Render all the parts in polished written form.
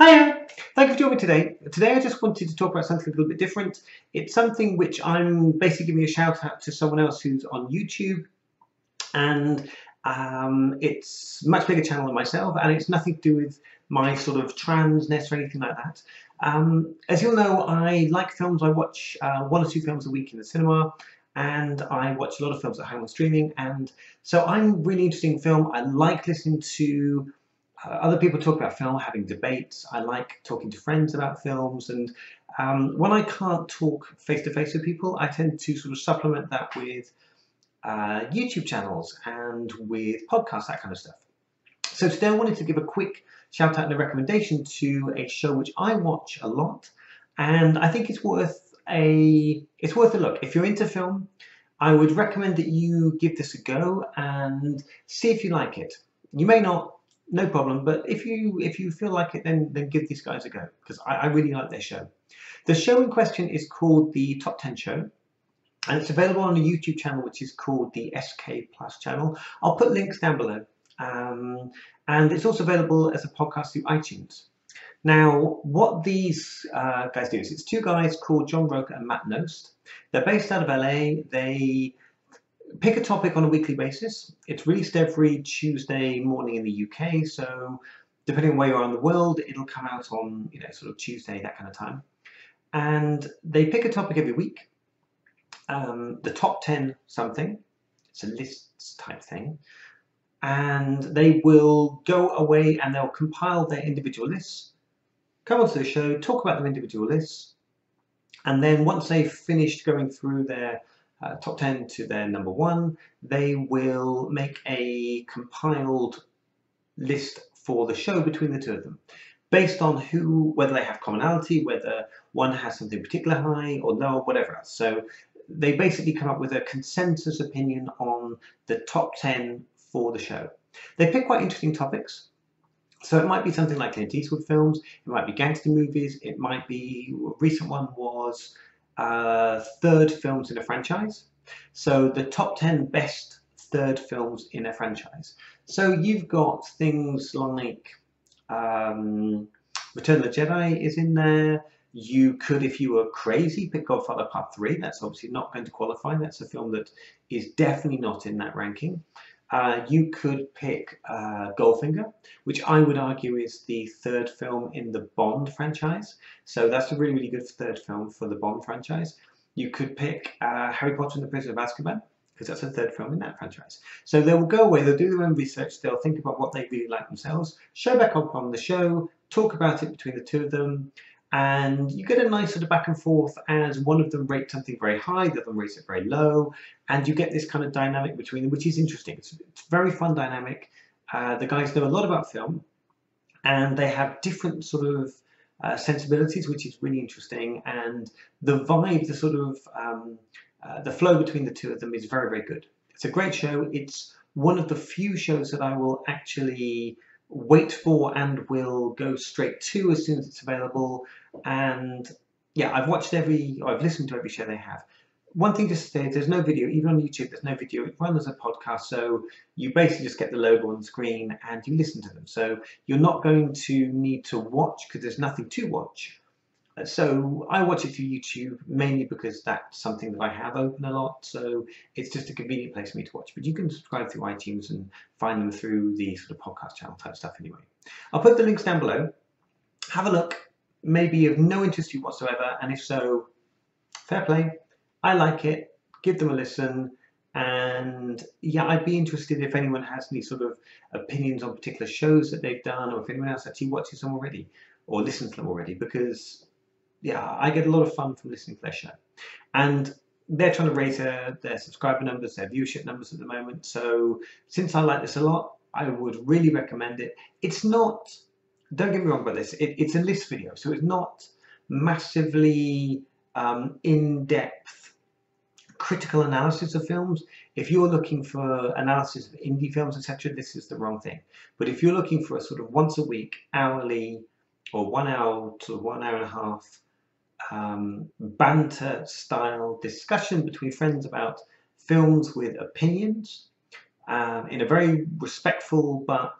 Hiya! Thank you for joining me today. Today I just wanted to talk about something a little bit different. It's something which I'm basically giving a shout out to someone else who's on YouTube, and it's a much bigger channel than myself, and it's nothing to do with my sort of transness or anything like that. As you'll know, I like films. I watch one or two films a week in the cinema, and I watch a lot of films at home on streaming, and so I'm really interested in film. I like listening to other people talk about film, having debates. I like talking to friends about films, and when I can't talk face to face with people, I tend to sort of supplement that with YouTube channels and with podcasts, that kind of stuff. So today I wanted to give a quick shout out and a recommendation to a show which I watch a lot, and I think it's worth a look. If you're into film, I would recommend that you give this a go and see if you like it. You may not, no problem, but if you feel like it, then give these guys a go, because I really like their show. The show in question is called the Top 10 Show, and it's available on a YouTube channel which is called the SK Plus channel. I'll put links down below, and it's also available as a podcast through iTunes. Now, what these guys do is, it's two guys called John Roker and Matt Nost. They're based out of LA. They pick a topic on a weekly basis. It's released every Tuesday morning in the UK, so depending on where you are in the world, it'll come out on, sort of Tuesday, that kind of time. And they pick a topic every week. The top 10 something. It's a lists type thing. And they will go away and they'll compile their individual lists, come onto the show, talk about their individual lists, and then once they've finished going through their top 10 to their number one, they will make a compiled list for the show between the two of them, based on whether they have commonality, whether one has something particular high or low, or whatever else. So they basically come up with a consensus opinion on the top 10 for the show. They pick quite interesting topics. So it might be something like Clint Eastwood films, it might be gangster movies, it might be, a recent one was third films in a franchise. So the top 10 best third films in a franchise. So you've got things like Return of the Jedi is in there. You could, if you were crazy, pick Godfather Part 3. That's obviously not going to qualify. That's a film that is definitely not in that ranking. You could pick Goldfinger, which I would argue is the third film in the Bond franchise. So that's a really, really good third film for the Bond franchise. You could pick Harry Potter and the Prisoner of Azkaban, because that's the third film in that franchise. So they will go away, they'll do their own research, they'll think about what they really like themselves, show back up on the show, talk about it between the two of them, and you get a nice sort of back and forth as one of them rates something very high, the other one rates it very low, and you get this kind of dynamic between them, which is interesting. It's a very fun dynamic. The guys know a lot about film, and they have different sort of sensibilities, which is really interesting, and the vibe, the sort of the flow between the two of them is very, very good. It's a great show. It's one of the few shows that I will actually wait for and will go straight to as soon as it's available. And yeah, I've listened to every show they have. One thing to say, there's no video, even on YouTube, there's no video. It runs as a podcast, so you basically just get the logo on the screen and you listen to them. So you're not going to need to watch, because there's nothing to watch. So I watch it through YouTube mainly because that's something that I have open a lot, so it's just a convenient place for me to watch. But you can subscribe through iTunes and find them through the sort of podcast channel type stuff anyway. I'll put the links down below. Have a look. Maybe of no interest to you whatsoever, and if so, fair play. I like it. Give them a listen. And yeah, I'd be interested if anyone has any sort of opinions on particular shows that they've done, or if anyone else actually watches them already or listens to them already, because yeah, I get a lot of fun from listening to their show. And they're trying to raise their subscriber numbers, their viewership numbers at the moment. So since I like this a lot, I would really recommend it. It's not, don't get me wrong about this, it's a list video. So it's not massively in-depth critical analysis of films. If you're looking for analysis of indie films, etc., this is the wrong thing. But if you're looking for a sort of once a week, hourly, or 1 hour to 1 hour and a half banter style discussion between friends about films with opinions in a very respectful but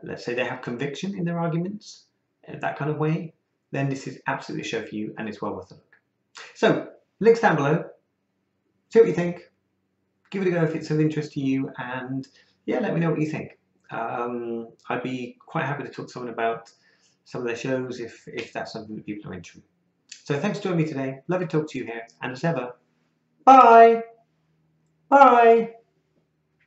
let's say they have conviction in their arguments, that kind of way, then this is absolutely a show for you, and it's well worth a look. So, links down below. See what you think. Give it a go if it's of interest to you, and yeah, let me know what you think. I'd be quite happy to talk to someone about some of their shows if that's something that people are interested in. So thanks for joining me today. Lovely to talk to you here, and as ever, bye! Bye!